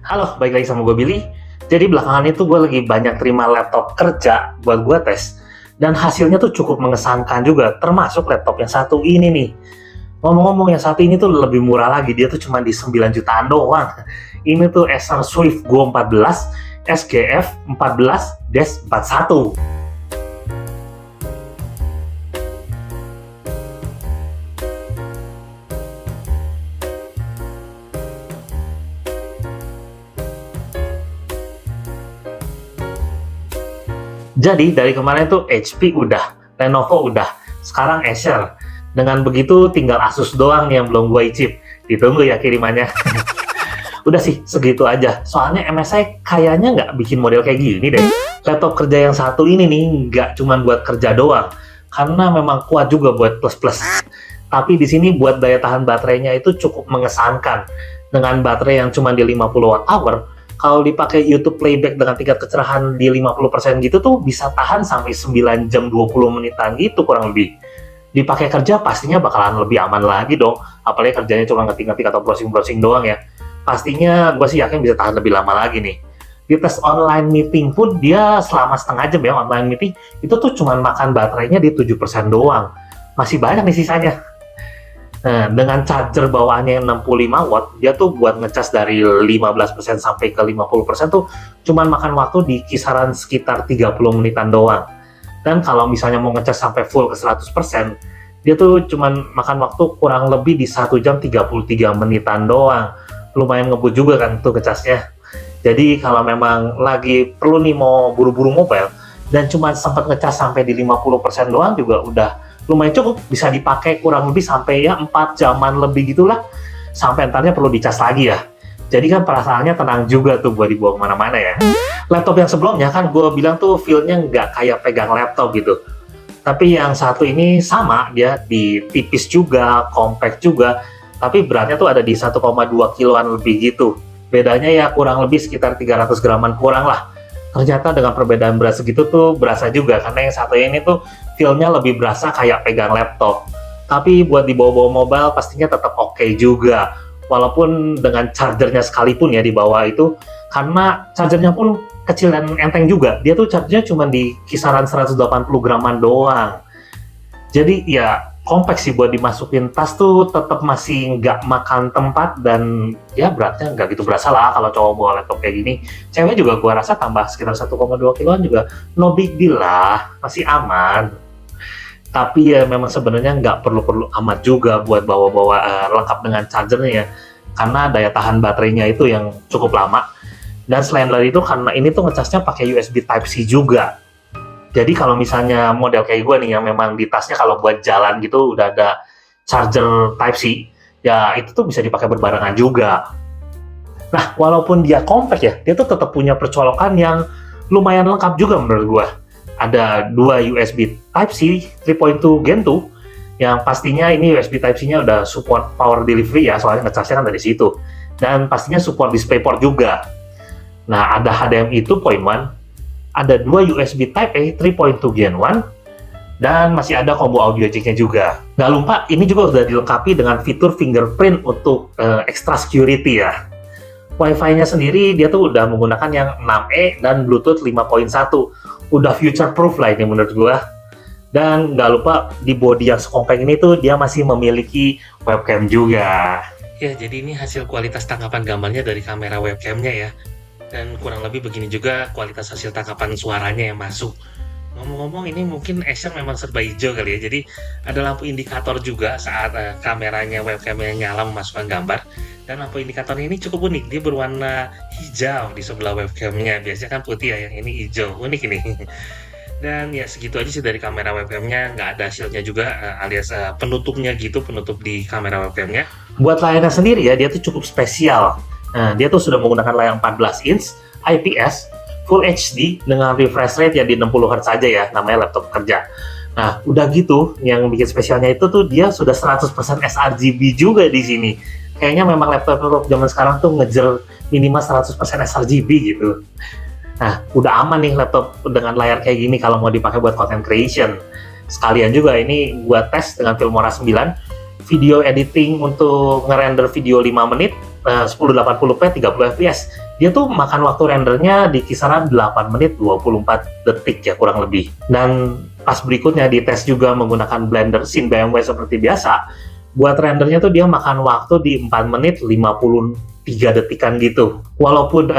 Halo, balik lagi sama gue Billy. Jadi belakangan itu gue lagi banyak terima laptop kerja buat gue tes. Dan hasilnya tuh cukup mengesankan juga, termasuk laptop yang satu ini nih. Ngomong-ngomong yang satu ini tuh lebih murah lagi, dia tuh cuma di 9 jutaan doang. Ini tuh Acer Swift Go 14 SGF 14-41. Jadi dari kemarin tuh HP udah, Lenovo udah, sekarang Acer. Dengan begitu tinggal Asus doang nih yang belum gue icip. Ditunggu ya kirimannya. Udah sih, segitu aja. Soalnya MSI kayaknya nggak bikin model kayak gini deh. Laptop kerja yang satu ini nih nggak cuma buat kerja doang, karena memang kuat juga buat plus-plus. Tapi di sini buat daya tahan baterainya itu cukup mengesankan. Dengan baterai yang cuma di 50 Wh, kalau dipakai YouTube playback dengan tingkat kecerahan di 50% gitu tuh bisa tahan sampai 9 jam 20 menitan gitu kurang lebih. Dipakai kerja pastinya bakalan lebih aman lagi dong, apalagi kerjanya cuma ngetik-ngetik atau browsing-browsing doang ya. Pastinya gue sih yakin bisa tahan lebih lama lagi nih. Di tes online meeting pun dia selama setengah jam ya online meeting, itu tuh cuma makan baterainya di 7% doang. Masih banyak nih sisanya. Nah, dengan charger bawaannya yang 65 watt, dia tuh buat ngecas dari 15% sampai ke 50% tuh cuman makan waktu di kisaran sekitar 30 menitan doang. Dan kalau misalnya mau ngecas sampai full ke 100%, dia tuh cuman makan waktu kurang lebih di 1 jam 33 menitan doang. Lumayan ngebut juga kan tuh ngecasnya. Jadi kalau memang lagi perlu nih mau buru-buru mobile dan cuma sempat ngecas sampai di 50% doang juga udah lumayan cukup, bisa dipakai kurang lebih sampai ya 4 jaman lebih gitulah, sampai entarnya perlu dicas lagi ya. Jadi kan perasaannya tenang juga tuh buat dibawa kemana-mana ya. Laptop yang sebelumnya kan gue bilang tuh feel-nya nggak kayak pegang laptop gitu. Tapi yang satu ini sama, dia di tipis juga, compact juga, tapi beratnya tuh ada di 1,2 kiloan lebih gitu. Bedanya ya kurang lebih sekitar 300 graman kurang lah. Ternyata dengan perbedaan berat segitu tuh berasa juga, karena yang satu ini tuh feel-nya lebih berasa kayak pegang laptop. Tapi buat dibawa-bawa mobile pastinya tetap oke juga. Walaupun dengan chargernya sekalipun ya di bawah itu, karena chargernya pun kecil dan enteng juga. Dia tuh chargernya cuma di kisaran 180 graman doang. Jadi ya kompleks sih buat dimasukin tas tuh, tetap masih nggak makan tempat dan ya beratnya nggak gitu berasa lah kalau cowok bawa laptop kayak gini. Cewek juga gua rasa tambah sekitar 1,2 kiloan juga no big deal lah, masih aman. Tapi ya memang sebenarnya nggak perlu amat juga buat bawa-bawa lengkap dengan chargernya ya, karena daya tahan baterainya itu yang cukup lama. Dan selain dari itu, karena ini tuh ngecasnya pakai USB Type-C juga. Jadi kalau misalnya model kayak gue nih yang memang di tasnya kalau buat jalan gitu udah ada charger Type-C, ya itu tuh bisa dipakai berbarengan juga. Nah, walaupun dia compact ya, dia tuh tetap punya percolokan yang lumayan lengkap juga menurut gue. Ada dua USB Type-C 3.2 Gen 2, yang pastinya ini USB Type-C-nya udah support power delivery ya, soalnya ngecasnya kan dari situ. Dan pastinya support DisplayPort juga. Nah, ada HDMI 2.1, ada dua USB Type-A 3.2 Gen 1, dan masih ada combo audio jack-nya juga. Nggak lupa, ini juga udah dilengkapi dengan fitur fingerprint untuk extra security ya. Wi-Fi-nya sendiri, dia tuh udah menggunakan yang 6E dan Bluetooth 5.1. Udah future proof lah ini menurut gua. Dan nggak lupa, di bodi yang sekompak ini tuh dia masih memiliki webcam juga. Ya, jadi ini hasil kualitas tangkapan gambarnya dari kamera webcamnya ya. Dan kurang lebih begini juga kualitas hasil tangkapan suaranya yang masuk. Ngomong-ngomong, ini mungkin Acer memang serba hijau kali ya. Jadi ada lampu indikator juga saat kameranya webcamnya nyala memasukkan gambar. Dan lampu indikatornya ini cukup unik. Dia berwarna hijau di sebelah webcamnya. Biasanya kan putih ya, yang ini hijau. Unik ini. Dan ya segitu aja sih dari kamera webcamnya. Nggak ada shieldnya juga, alias penutupnya gitu, penutup di kamera webcamnya. Buat layarnya sendiri ya, dia tuh cukup spesial. Nah, dia tuh sudah menggunakan layar 14 inch, IPS, Full HD dengan refresh rate yang di 60 Hz saja ya, namanya laptop kerja. Nah, udah gitu, yang bikin spesialnya itu tuh dia sudah 100% sRGB juga di sini. Kayaknya memang laptop zaman sekarang tuh ngejar minimal 100% sRGB gitu. Nah, udah aman nih laptop dengan layar kayak gini kalau mau dipakai buat content creation. Sekalian juga ini buat tes dengan Filmora 9, video editing untuk ngerender video 5 menit, 1080p 30 fps. Dia tuh makan waktu rendernya di kisaran 8 menit 24 detik ya kurang lebih. Dan pas berikutnya dites juga menggunakan Blender Scene BMW seperti biasa, buat rendernya tuh dia makan waktu di 4 menit 53 detikan gitu. Walaupun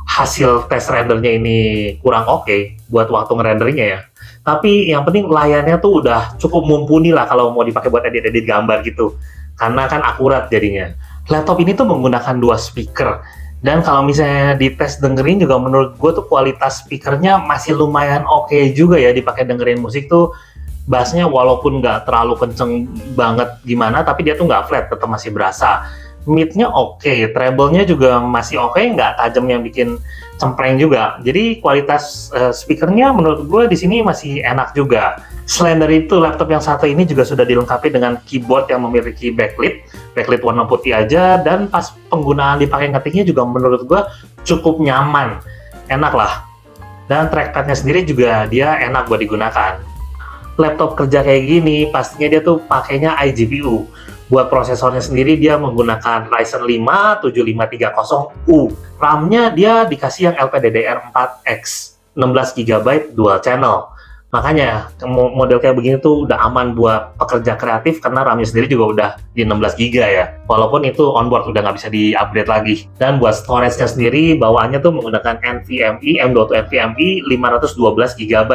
hasil tes rendernya ini kurang oke buat waktu ngerendernya ya, tapi yang penting layarnya tuh udah cukup mumpuni lah kalau mau dipakai buat edit-edit gambar gitu, karena kan akurat jadinya. Laptop ini tuh menggunakan 2 speaker, dan kalau misalnya dites dengerin juga menurut gue tuh kualitas speakernya masih lumayan oke juga ya dipakai dengerin musik tuh. Bassnya walaupun nggak terlalu kenceng banget gimana, tapi dia tuh nggak flat, tetap masih berasa. Mid-nya oke, treble-nya juga masih oke, nggak tajam yang bikin cempreng juga. Jadi kualitas speakernya menurut gue di sini masih enak juga. Selain dari itu, laptop yang satu ini juga sudah dilengkapi dengan keyboard yang memiliki backlit warna putih aja, dan pas penggunaan dipakai ngetiknya juga menurut gue cukup nyaman, enak lah. Dan trackpadnya sendiri juga dia enak buat digunakan. Laptop kerja kayak gini, pastinya dia tuh pakainya iGPU. Buat prosesornya sendiri dia menggunakan Ryzen 5 7530U. RAM-nya dia dikasih yang LPDDR4X, 16 GB dual channel. Makanya model kayak begini tuh udah aman buat pekerja kreatif karena RAM-nya sendiri juga udah di 16 GB ya. Walaupun itu onboard udah nggak bisa di-upgrade lagi. Dan buat storage-nya sendiri bawaannya tuh menggunakan NVMe M.2 NVMe 512 GB.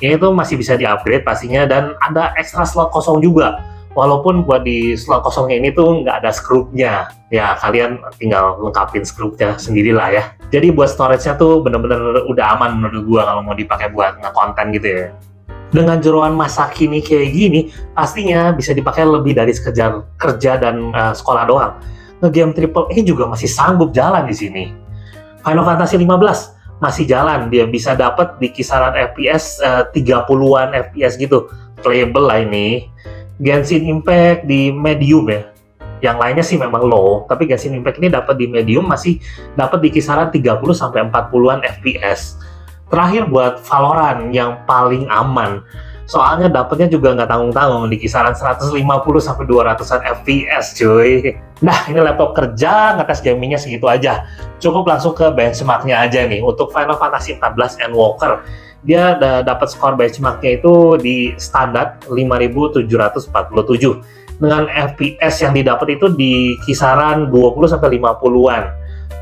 Ini tuh masih bisa di-upgrade pastinya, dan ada ekstra slot kosong juga. Walaupun buat di slot kosongnya ini tuh nggak ada skrunya. Ya, kalian tinggal lengkapin skrunya sendirilah ya. Jadi buat storage-nya tuh bener-bener udah aman menurut gua kalau mau dipakai buat nge-konten gitu ya. Dengan jeroan masa kini kayak gini, pastinya bisa dipakai lebih dari sekedar kerja dan sekolah doang. Nge-game AAA juga masih sanggup jalan di sini. Final Fantasy 15 masih jalan, dia bisa dapat di kisaran FPS 30-an FPS gitu. Playable lah ini. Genshin Impact di medium ya. Yang lainnya sih memang low, tapi Genshin Impact ini dapat di medium, masih dapat di kisaran 30 sampai 40-an FPS. Terakhir buat Valorant yang paling aman. Soalnya dapatnya juga nggak tanggung-tanggung di kisaran 150 sampai 200-an FPS, cuy. Nah, ini laptop kerja, ngetes gamingnya segitu aja. Cukup langsung ke benchmarknya aja nih. Untuk Final Fantasy 14 Endwalker, dia dapat skor benchmarknya itu di standar 5747. Dengan FPS yang didapat itu di kisaran 20 sampai 50-an.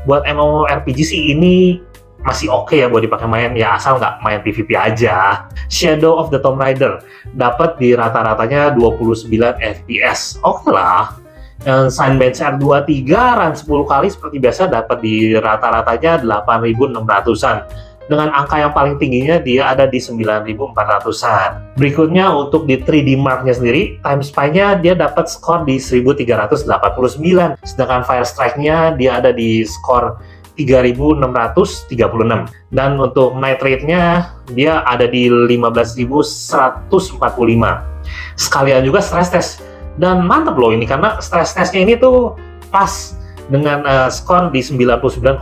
Buat MMORPG sih ini masih oke ya buat dipakai main, ya asal nggak main PvP aja. Shadow of the Tomb Raider dapat di rata-ratanya 29 FPS. Oke lah. Cinebench R23 run 10 kali seperti biasa dapat di rata-ratanya 8600-an. Dengan angka yang paling tingginya dia ada di 9400-an. Berikutnya untuk di 3D Mark-nya sendiri, time spy-nya dia dapat skor di 1389. Sedangkan Fire Strike-nya dia ada di skor 3636. Dan untuk Night Rate-nya dia ada di 15145. Sekalian juga stress test. Dan mantap loh ini, karena stress test-nya ini tuh pas dengan skor di 99,8%.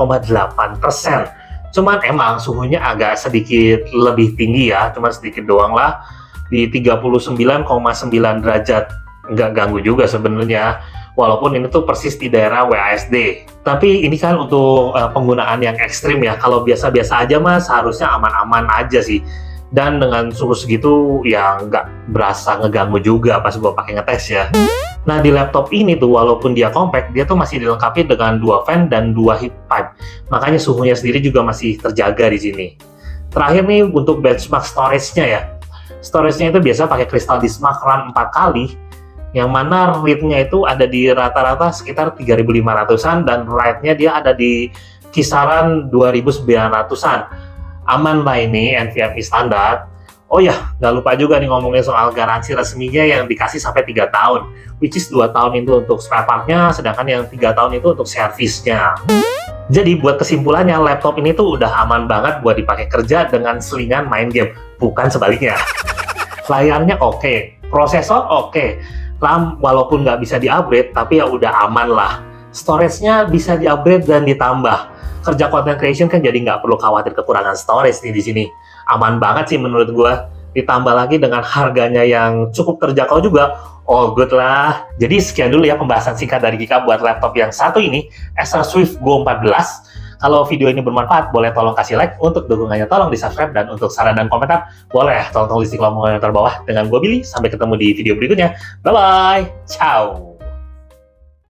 Cuman emang suhunya agak sedikit lebih tinggi ya, cuma sedikit doang lah, di 39,9 derajat. Nggak ganggu juga sebenarnya, walaupun ini tuh persis di daerah WASD. Tapi ini kan untuk penggunaan yang ekstrim ya. Kalau biasa-biasa aja mas seharusnya aman-aman aja sih. Dan dengan suhu segitu ya nggak berasa ngeganggu juga pas gue pakai ngetes ya. Nah di laptop ini tuh walaupun dia compact, dia tuh masih dilengkapi dengan 2 fan dan 2 heat pipe. Makanya suhunya sendiri juga masih terjaga di sini. Terakhir nih untuk benchmark storage-nya ya. Storage-nya itu biasa pakai Crystal Disk Mark RAM 4 kali, yang mana read-nya itu ada di rata-rata sekitar 3500-an dan write-nya dia ada di kisaran 2900-an. Aman lah ini NVMe standar. Oh ya, nggak lupa juga nih ngomongin soal garansi resminya yang dikasih sampai 3 tahun. Which is 2 tahun itu untuk spare part-nya, sedangkan yang 3 tahun itu untuk servisnya. Jadi buat kesimpulannya, laptop ini tuh udah aman banget buat dipakai kerja dengan selingan main game. Bukan sebaliknya. Layarnya oke, prosesor oke, RAM walaupun nggak bisa di-upgrade, tapi ya udah aman lah. Storage-nya bisa di-upgrade dan ditambah. Kerja content creation kan jadi nggak perlu khawatir kekurangan storage nih di sini. Aman banget sih menurut gue. Ditambah lagi dengan harganya yang cukup terjangkau juga, all good lah. Jadi sekian dulu ya pembahasan singkat dari Gika buat laptop yang satu ini, Acer Swift Go 14. Kalau video ini bermanfaat, boleh tolong kasih like. Untuk dukungannya tolong di-subscribe. Dan untuk saran dan komentar, boleh tolong tulis di kolom komentar bawah. Dengan gue Billy, sampai ketemu di video berikutnya. Bye-bye. Ciao.